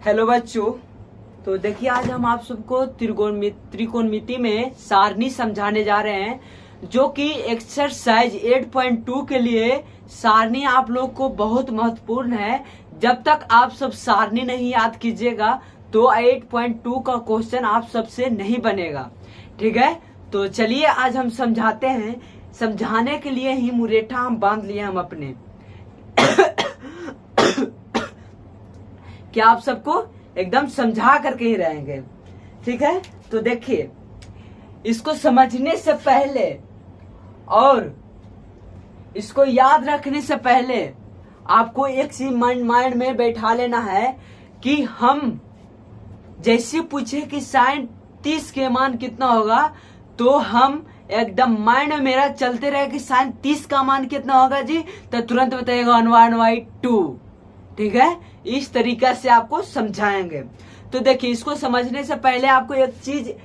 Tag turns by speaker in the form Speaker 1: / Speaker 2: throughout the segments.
Speaker 1: Hello बच्चों, तो देखिए आज हम आप सबको त्रिकोणमिति में सारणी समझाने जा रहे हैं, जो कि एक्सरसाइज 8.2 के लिए सारणी आप लोग को बहुत महत्वपूर्ण है। जब तक आप सब सारणी नहीं याद कीजिएगा तो 8.2 का क्वेश्चन आप सबसे नहीं बनेगा। ठीक है, तो चलिए आज हम समझाते हैं। समझाने के लिए ही मुरेठा हम बांध लिए हम अपने क्या आप सबको एकदम समझा करके ही रहेंगे। ठीक है, तो देखिए इसको समझने से पहले और इसको याद रखने से पहले आपको एक चीज माइंड में बैठा लेना है कि हम जैसे पूछे कि sin 30 के मान कितना होगा, तो हम एकदम माइंड में मेरा चलते रहे कि sin 30 का मान कितना होगा जी, तो तुरंत बताइएगा 1/2। ठीक है, इस तरीका से आपको समझाएंगे। तो देखिए इसको समझने से पहले आपको एक चीज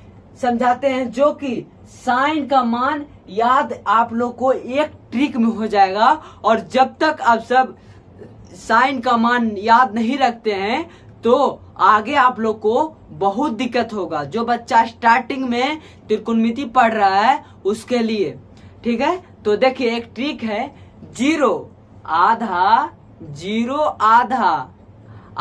Speaker 1: समझाते हैं, जो कि साइन का मान याद आप लोग को एक ट्रिक में हो जाएगा। और जब तक आप सब साइन का मान याद नहीं रखते हैं तो आगे आप लोग को बहुत दिक्कत होगा। जो बच्चा स्टार्टिंग में त्रिकोणमिति पढ़ रहा है उसके लिए। ठीक है, तो देखिए एक ट्रिक है, 0 आधा, 0 आधा,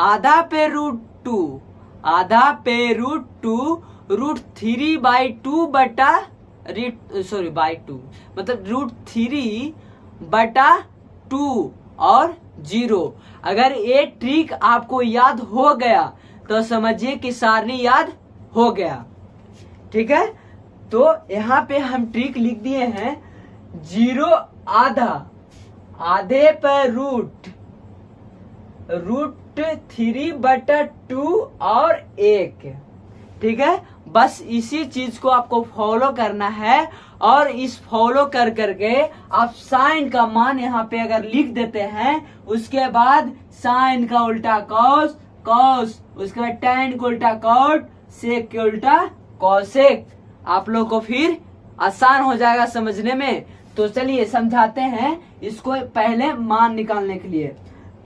Speaker 1: आधा पे √2, आधा पे √2, √3/2 बटा √2 मतलब √3/2 और 0। अगर ये ट्रिक आपको याद हो गया तो समझिए कि सारणी याद हो गया। ठीक है, तो यहाँ पे हम ट्रिक लिख दिए हैं, 0 आधा, आधे पर √3/2 और 1। ठीक है, बस इसी चीज को आपको फॉलो करना है। और इस फॉलो कर करके आप साइन का मान यहाँ पे अगर लिख देते हैं, उसके बाद साइन का उल्टा कॉस, कॉस उसके बाद tan को उल्टा कॉट, सेक के उल्टा कॉसेक, आप लोग को फिर आसान हो जाएगा समझने में। तो चलिए समझाते हैं इसको। पहले मान निकालने के लिए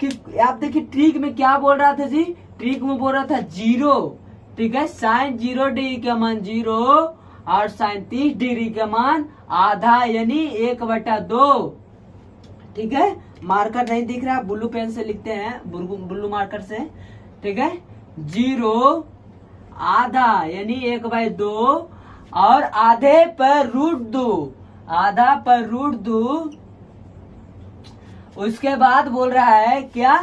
Speaker 1: कि आप देखिए ट्रिक में क्या बोल रहा था जी, ट्रिक में बोल रहा था 0। ठीक है, साइन 0 डिग्री का मान 0 और साइन 30 डिग्री का मान आधा यानी 1/2। ठीक है, मार्कर नहीं दिख रहा, ब्लू पेन से लिखते हैं, ब्लू मार्कर से। ठीक है, 0 आधा यानी 1/2 और आधे पर √2, आधा पर √2। उसके बाद बोल रहा है क्या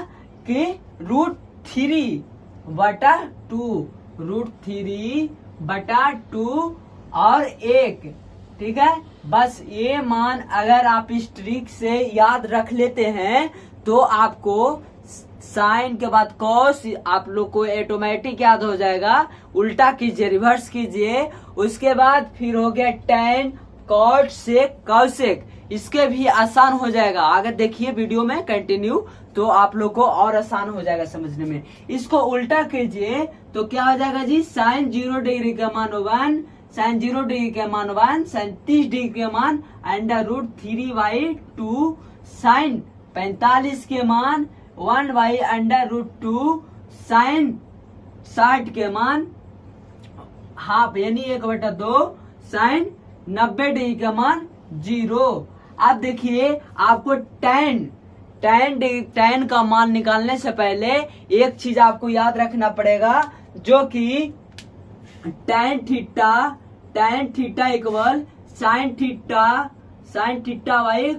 Speaker 1: कि √3/2, √3/2 और 1। ठीक है, बस ये मान अगर आप इस ट्रिक से याद रख लेते हैं तो आपको साइन के बाद कॉस आप लोग को ऑटोमेटिक याद हो जाएगा। उल्टा कीजिए, रिवर्स कीजिए, उसके बाद फिर हो गया tan, कॉट, सेक, कॉसेक, इसके भी आसान हो जाएगा। आगे देखिए वीडियो में कंटिन्यू, तो आप लोग को और आसान हो जाएगा समझने में। इसको उल्टा कीजिए तो क्या हो जाएगा जी, साइन 0 डिग्री का मान 1, साइन 0 डिग्री का मान 1, साइन 30 डिग्री का मान √3/2, साइन 45 के मान 1/√2, साइन 60 के मान हाफ यानी 1/2, साइन 90 डिग्री का मान 0। अब देखिए आपको tan का मान निकालने से पहले एक चीज आपको याद रखना पड़ेगा, जो कि tan theta equal sin theta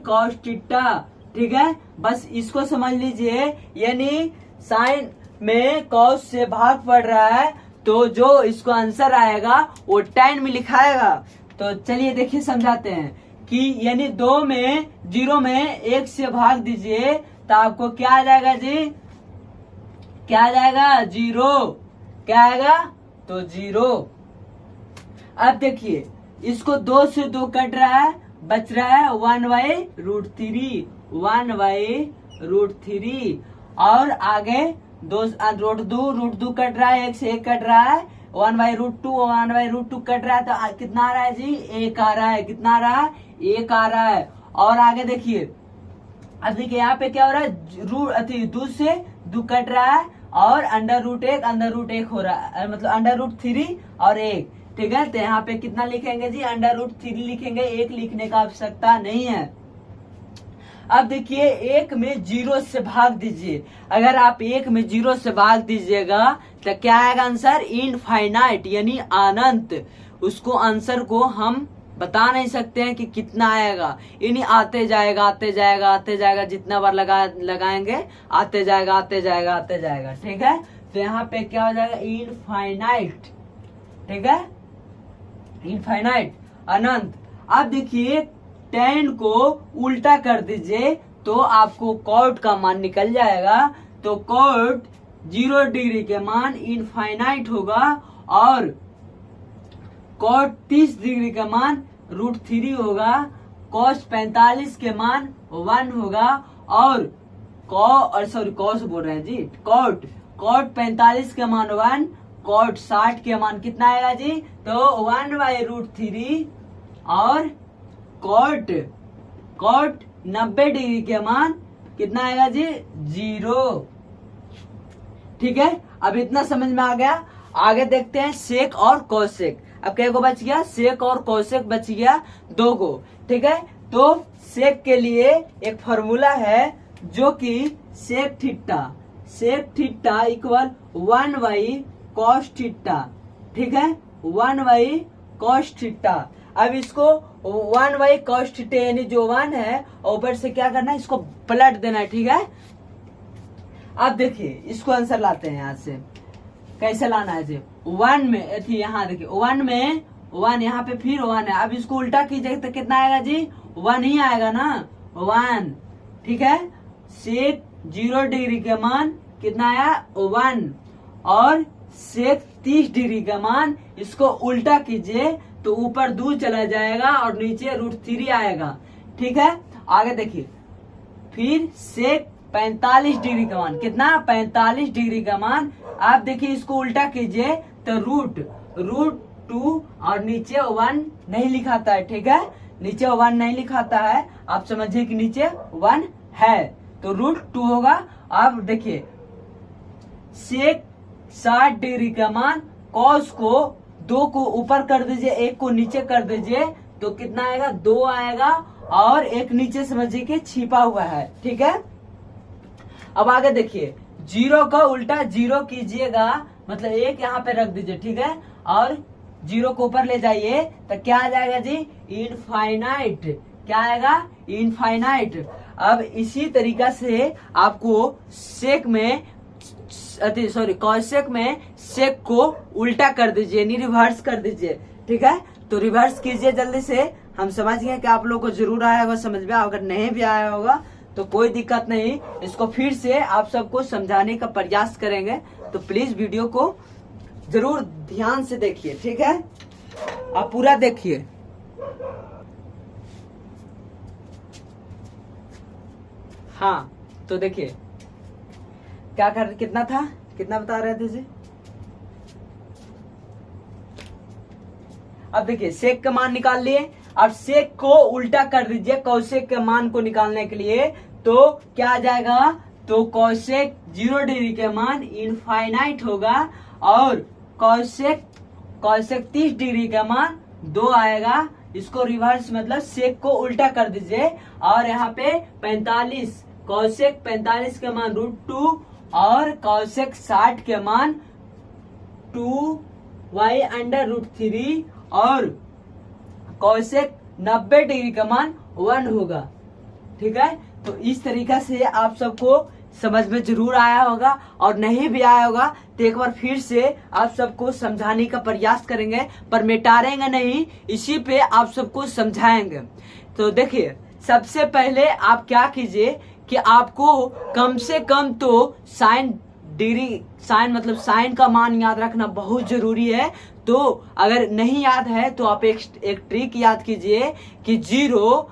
Speaker 1: cos theta. ठीक है, बस इसको समझ लीजिए, यानी साइन में cos से भाग पड़ रहा है तो जो इसको आंसर आएगा वो tan में लिखाएगा। तो चलिए देखिए समझाते हैं कि यानी 2 में 0 में 1 से भाग दीजिए तो आपको क्या आ जाएगा जी, क्या आ जाएगा, 0। क्या आएगा, तो 0। अब देखिए इसको 2 से 2 कट रहा है, बच रहा है 1/√3, 1/√3 और आगे 2 कट रहा है, 1 से 1 कट रहा है, 1/√2 कट रहा है तो कितना आ रहा है जी, 1 आ रहा है। कितना आ रहा है, 1 आ रहा है। और आगे देखिए, अब देखिए यहाँ पे क्या हो रहा है, 2 से 2 कट रहा है और अंडर रूट 1 हो रहा है, मतलब अंडर रूट 3 और 1। ठीक है, तो यहाँ पे कितना लिखेंगे जी, अंडर रूट 3 लिखेंगे, 1 लिखने का आवश्यकता नहीं है। अब देखिए 1 में 0 से भाग दीजिए। अगर आप 1 में 0 से भाग दीजिएगा तो क्या आएगा आंसर, इनफाइनाइट यानी अनंत। उसको आंसर को हम बता नहीं सकते हैं कि कितना आएगा, यानी आते जाएगा आते जाएगा आते जाएगा, जितना बार लगाएंगे आते जाएगा आते जाएगा आते जाएगा। ठीक है, तो यहाँ पे क्या हो जाएगा, इनफाइनाइट। ठीक है, इनफाइनाइट अनंत। अब देखिए 10 को उल्टा कर दीजिए तो आपको कॉट का मान निकल जाएगा। तो कॉट 0 डिग्री के मान इनफाइनाइट होगा और कॉट 30 डिग्री का मान √3 होगा। कॉस 45 के मान 1 होगा और कॉस बोल रहे हैं जी, कॉट 45 के मान 1, कॉट 60 के मान कितना आएगा जी, तो 1/√3 और कॉट 90 डिग्री के मान कितना आएगा जी, 0। ठीक है, अब इतना समझ में आ गया। आगे देखते हैं सेक और कौशिक। अब क्या को बच गया, सेक और कौशिक बच गया 2 को। ठीक है, तो सेक के लिए एक फॉर्मूला है जो कि sec theta equal 1/cos theta. ठीक है, 1/cos थीटा। अब इसको 1/cos थीटा यानी जो 1 है ऊपर से क्या करना है, इसको पलट देना है। ठीक है, अब देखिए इसको आंसर लाते हैं यहाँ से। कैसे लाना है जी, 1 में थी, यहाँ देखिए 1 में 1, यहाँ पे फिर 1 है। अब इसको उल्टा कीजिए तो कितना आएगा जी, 1 ही आएगा ना, 1। ठीक है, सेक 0 डिग्री के मान कितना आया, 1 और सेक 30 डिग्री का मान, इसको उल्टा कीजिए तो ऊपर 2 चला जाएगा और नीचे √3 आएगा। ठीक है, आगे देखिए फिर सेक 45 डिग्री का मान कितना, 45 डिग्री का मान। आप देखिए इसको उल्टा कीजिए तो √2 और नीचे 1 नहीं लिखाता है। ठीक है, नीचे 1 नहीं लिखाता है, आप समझिए कि नीचे 1 है तो √2 होगा। अब देखिए सेक 60 डिग्री का मान, कॉस को 2 को ऊपर कर दीजिए, 1 को नीचे कर दीजिए तो कितना आएगा, 2 आएगा और 1 नीचे समझिए कि छिपा हुआ है। ठीक है, अब आगे देखिए 0 का उल्टा 0 कीजिएगा, मतलब 1 यहाँ पे रख दीजिए। ठीक है, और 0 को ऊपर ले जाइए तो क्या आ जाएगा जी, इनफाइनाइट। क्या आएगा, इनफाइनाइट। अब इसी तरीका से आपको सेक में कौशिक में सेक को उल्टा कर दीजिए, यानी रिवर्स कर दीजिए। ठीक है, तो रिवर्स कीजिए जल्दी से। हम समझ गए कि आप लोगों को जरूर आया होगा समझ में। अगर नहीं भी आया होगा तो कोई दिक्कत नहीं, इसको फिर से आप सबको समझाने का प्रयास करेंगे। तो प्लीज वीडियो को जरूर ध्यान से देखिए। ठीक है, आप पूरा देखिए। हाँ, तो देखिए क्या कितना था, कितना बता रहे थे जी। अब देखिए सेक का मान निकाल लिए। अब सेक को उल्टा कर दीजिए कौशिक के मान को निकालने के लिए, तो क्या आ जाएगा, तो कौशिक 0 डिग्री के मान इनफाइनाइट होगा और कौशिक 30 डिग्री का मान 2 आएगा। इसको रिवर्स मतलब सेक को उल्टा कर दीजिए और यहाँ पे 45, कौशिक 45 के मान √2 और कौशिक 60 के मान 2y/√3 और कौशिक 90 डिग्री का मान 1 होगा। ठीक है, तो इस तरीका से आप सबको समझ में जरूर आया होगा, और नहीं भी आया होगा तो एक बार फिर से आप सबको समझाने का प्रयास करेंगे, पर मिटारेंगे नहीं, इसी पे आप सबको समझाएंगे। तो देखिए सबसे पहले आप क्या कीजिए कि आपको कम से कम तो साइन मतलब साइन का मान याद रखना बहुत जरूरी है। तो अगर नहीं याद है तो आप एक ट्रिक याद कीजिए कि 0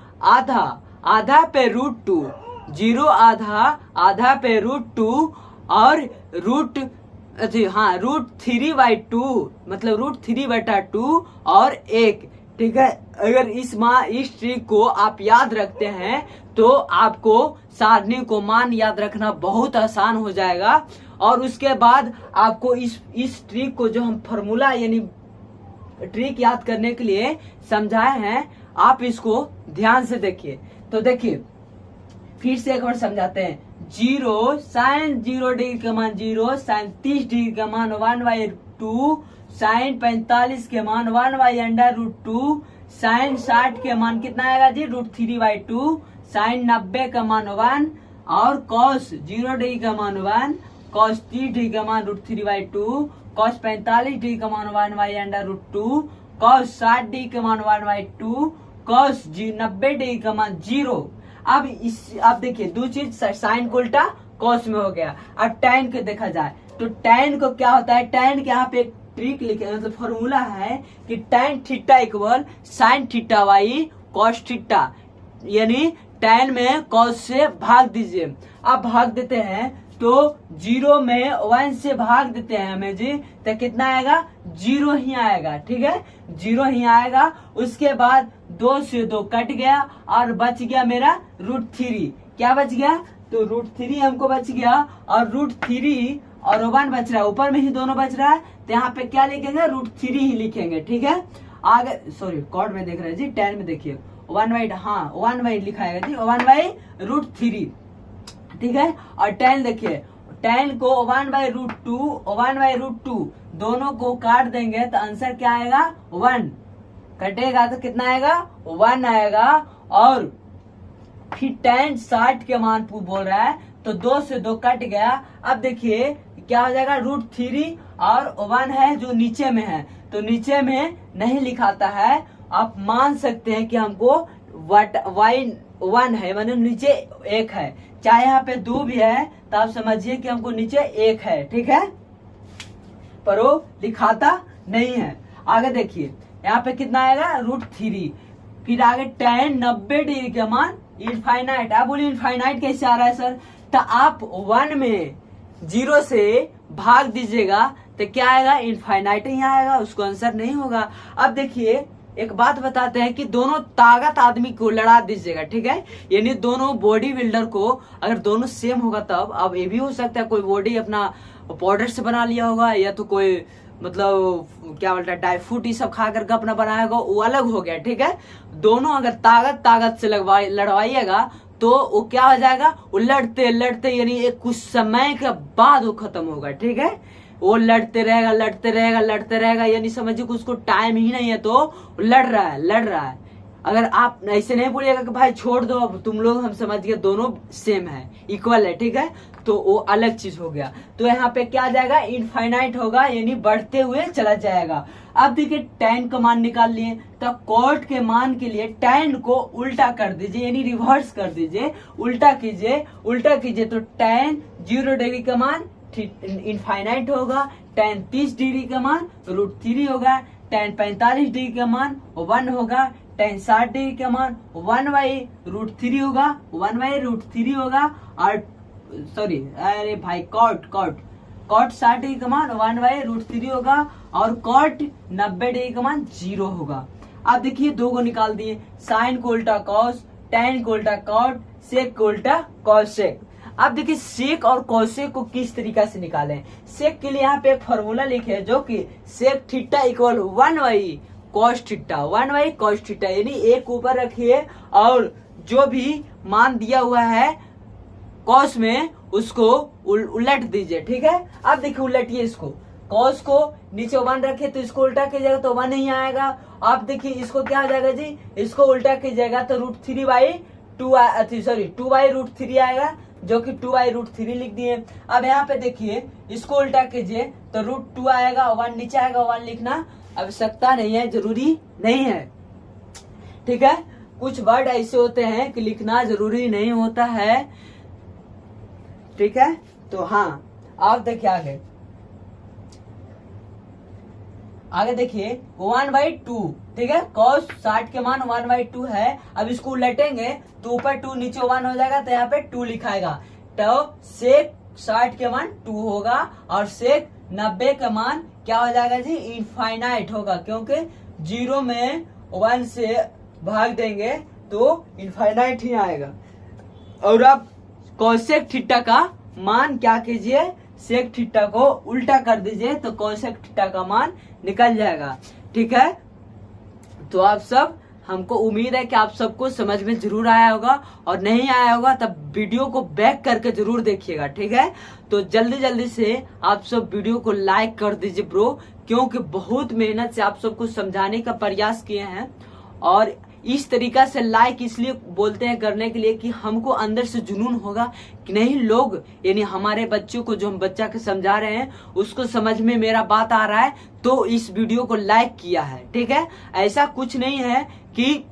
Speaker 1: आधा पे √2, 0 आधा पे √2 और √3/2 मतलब √3/2 और 1। ठीक है। अगर इस ट्रिक को आप याद रखते हैं तो आपको सारणी को मान याद रखना बहुत आसान हो जाएगा। और उसके बाद आपको इस ट्रिक को जो हम फॉर्मूला यानी ट्रिक याद करने के लिए समझाए हैं, आप इसको ध्यान से देखिए। तो देखिए फिर से एक बार समझाते हैं। 0 sin 0 डिग्री का मान 0, sin 30 डिग्री का मान 1/2, sin 45 के मान 1/√2, sin 60 के मान कितना आएगा जी √3/2, sin 90 का मान 1 और cos 0 डिग्री का मान 1, cos 30 डिग्री का मान √3/2, cos 45 डिग्री का मान 1/√2, cos 60 डिग्री का मान 1/2, cos 90 डिग्री का मान 0। अब देखिए दो चीज साइन को उल्टा कॉस में हो गया। अब tan को देखा जाए तो tan को क्या होता है, tan के यहाँ पे एक ट्रिक लिखे मतलब फॉर्मूला है कि tan theta equal sine theta by cos theta, यानी tan में cos से भाग दीजिए। अब भाग देते हैं तो 0 में 1 से भाग देते हैं हमें जी, तो कितना आएगा 0 ही आएगा। ठीक है 0 ही आएगा। उसके बाद 2 से 2 कट गया और बच गया मेरा √3। क्या बच गया तो √3 हमको बच गया और √3 और 1 बच रहा है, ऊपर में ही दोनों बच रहा है तो यहाँ पे क्या लिखेंगे √3 ही लिखेंगे। ठीक है आगे सॉरी कॉर्ड में देख रहे हैं जी, tan में देखिए 1 लिखाएगा जी 1/√3। ठीक है और tan देखिए tan को 1/√2 दोनों को काट देंगे तो आंसर क्या आएगा 1, कटेगा तो कितना आएगा 1 आएगा। और फिर tan 60 के मान बोल रहा है तो 2 से 2 कट गया। अब देखिए क्या हो जाएगा √3 और 1 है जो नीचे में है तो नीचे में नहीं लिखाता है, आप मान सकते हैं कि हमको y1 है मतलब नीचे 1 है, चाहे यहाँ पे 2 भी है तो आप समझिए कि हमको नीचे 1 है। ठीक है पर वो लिखाता नहीं है। आगे देखिए यहाँ पे कितना आएगा √3, फिर आगे tan 90 डिग्री का मान इनफाइनाइट। आप बोलिए इनफाइनाइट कैसे आ रहा है सर, तो आप 1 में 0 से भाग दीजिएगा तो क्या आएगा इनफाइनाइट ही आएगा, उसको आंसर नहीं होगा। अब देखिए एक बात बताते हैं कि दोनों ताकत आदमी को लड़ा दीजिएगा। ठीक है यानी दोनों बॉडी बिल्डर को अगर दोनों सेम होगा तब, अब ये भी हो सकता है कोई बॉडी अपना पाउडर से बना लिया होगा या तो कोई मतलब क्या बोलता है ड्राई फ्रूट ये सब खा करके अपना बनाया होगा, वो अलग हो गया। ठीक है दोनों अगर ताकत से लड़वाइएगा तो वो क्या हो जाएगा, वो लड़ते यानी एक कुछ समय के बाद वो खत्म होगा। ठीक है वो लड़ते रहेगा यानी समझिए कि उसको टाइम ही नहीं है तो लड़ रहा है। अगर आप ऐसे नहीं बोलिएगा कि भाई छोड़ दो अब तुम लोग, हम समझ गए दोनों सेम है इक्वल है। ठीक है तो वो अलग चीज हो गया। तो यहाँ पे क्या आ जाएगा इनफाइनाइट होगा यानी बढ़ते हुए चला जाएगा। अब देखिए tan का मान निकाल लिए तो cot के मान के लिए tan को उल्टा कर दीजिए यानी रिवर्स कर दीजिए, उल्टा कीजिए तो tan 0 डिग्री का मान इनफाइनाइट होगा, tan 30 डिग्री का मान √3 होगा, tan 45 डिग्री का मान 1 होगा, tan 60 डिग्री का मान 1/√3 होगा और सॉरी अरे भाई cot 60 डिग्री का मान 1/√3 होगा और cot 90 डिग्री का मान 0 होगा। अब देखिए 2 को निकाल दिए, साइन को उल्टा कॉस, tan को उल्टा cot, सेक को उल्टा कॉसेक। अब देखिए सेक और कॉसेक को किस तरीका से निकालें। सेक के लिए यहाँ पे एक फॉर्मूला लिखे है जो कि sec theta equal 1/cos theta यानी एक ऊपर रखिए और जो भी मान दिया हुआ है कॉस में उसको उलट दीजिए। ठीक है अब देखिए उलटिए इसको, कॉस को नीचे 1 रखे तो इसको उल्टा कीजिएगा तो 1 नहीं आएगा। अब देखिए इसको क्या आ जाएगा जी, इसको उल्टा कीजिएगा तो √3/2 आएगा जो कि 2/√3 लिख दिए। अब यहाँ पे देखिए इसको उल्टा कीजिए तो √2 आएगा, 1 नीचे आएगा, 1 लिखना आवश्यकता नहीं है, जरूरी नहीं है। ठीक है कुछ वर्ड ऐसे होते हैं कि लिखना जरूरी नहीं होता है। ठीक है तो हाँ आप देखिए आगे देखिए 1/2। ठीक है cos 60 के मान 1/2 है। अब इसको उलटेंगे तो ऊपर 2 नीचे 1 हो जाएगा तो यहाँ पे 2 लिखाएगा तो सेक 60 के मान 2 होगा और सेक 90 का मान क्या हो जाएगा जी इनफाइनाइट होगा, क्योंकि 0 में 1 से भाग देंगे तो इनफाइनाइट ही आएगा। और अब कोसेक थीटा का मान क्या कीजिए, सेक थीटा को उल्टा कर दीजिए तो कोसेक थीटा का मान निकल जाएगा। ठीक है, तो आप सब, हमको उम्मीद है कि आप सबको समझ में जरूर आया होगा, और नहीं आया होगा तब वीडियो को बैक करके जरूर देखिएगा। ठीक है, तो जल्दी जल्दी से आप सब वीडियो को लाइक कर दीजिए ब्रो, क्योंकि बहुत मेहनत से आप सबको समझाने का प्रयास किए हैं। और इस तरीका से लाइक इसलिए बोलते हैं करने के लिए कि हमको अंदर से जुनून होगा कि नहीं, लोग यानी हमारे बच्चों को, जो हम बच्चा के समझा रहे हैं उसको समझ में मेरा बात आ रहा है तो इस वीडियो को लाइक किया है। ठीक है, ऐसा कुछ नहीं है कि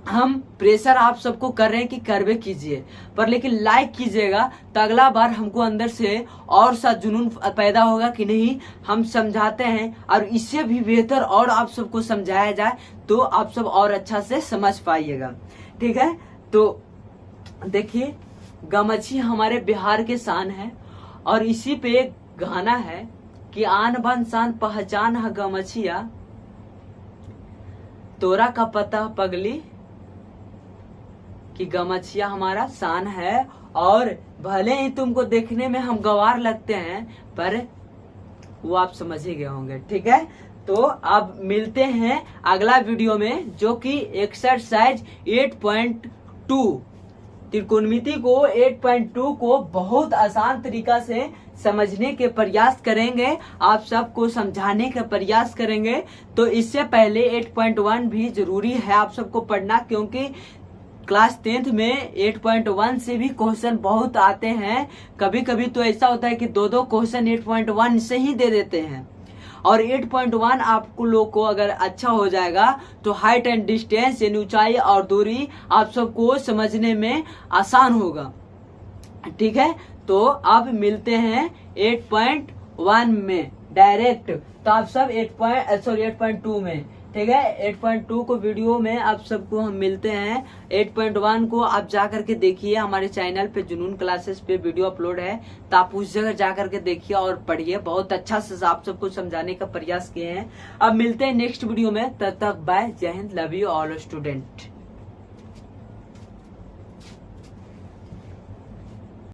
Speaker 1: हम प्रेशर आप सबको कर रहे हैं कि करवे कीजिए, पर लेकिन लाइक कीजिएगा तो अगला बार हमको अंदर से और सा जुनून पैदा होगा कि नहीं, हम समझाते हैं और इससे भी बेहतर और आप सबको समझाया जाए तो आप सब और अच्छा से समझ पाइएगा। ठीक है, तो देखिए, गमछी हमारे बिहार के शान है, और इसी पे एक गाना है कि आन बान शान पहचान है गमछिया, तोरा का पता पगली, कि गमछिया हमारा शान है। और भले ही तुमको देखने में हम गवार लगते हैं, पर वो आप समझ ही गए होंगे। ठीक है, तो अब मिलते हैं अगला वीडियो में, जो कि एक्सरसाइज 8.2 त्रिकोणमिति को 8.2 को बहुत आसान तरीका से समझने के प्रयास करेंगे, आप सबको समझाने का प्रयास करेंगे। तो इससे पहले 8.1 भी जरूरी है आप सबको पढ़ना, क्योंकि क्लास 10th में 8.1 से भी क्वेश्चन बहुत आते हैं। कभी कभी तो ऐसा होता है कि दो क्वेश्चन 8.1 से ही दे देते हैं। और 8.1 आपको लोग को अगर अच्छा हो जाएगा तो हाइट एंड डिस्टेंस यानी ऊंचाई और दूरी आप सबको समझने में आसान होगा। ठीक है, तो अब मिलते हैं 8.1 में डायरेक्ट। तो आप सब 8.2 में, ठीक है, 8.2 को वीडियो में आप सबको हम मिलते हैं। 8.1 को आप जा करके देखिए, हमारे चैनल पे जुनून क्लासेस पे वीडियो अपलोड है, तो आप उस जगह जा करके देखिए और पढ़िए। बहुत अच्छा से आप सबको समझाने का प्रयास किए हैं। अब मिलते हैं नेक्स्ट वीडियो में, तब तक बाय, जय Hind, love you all student.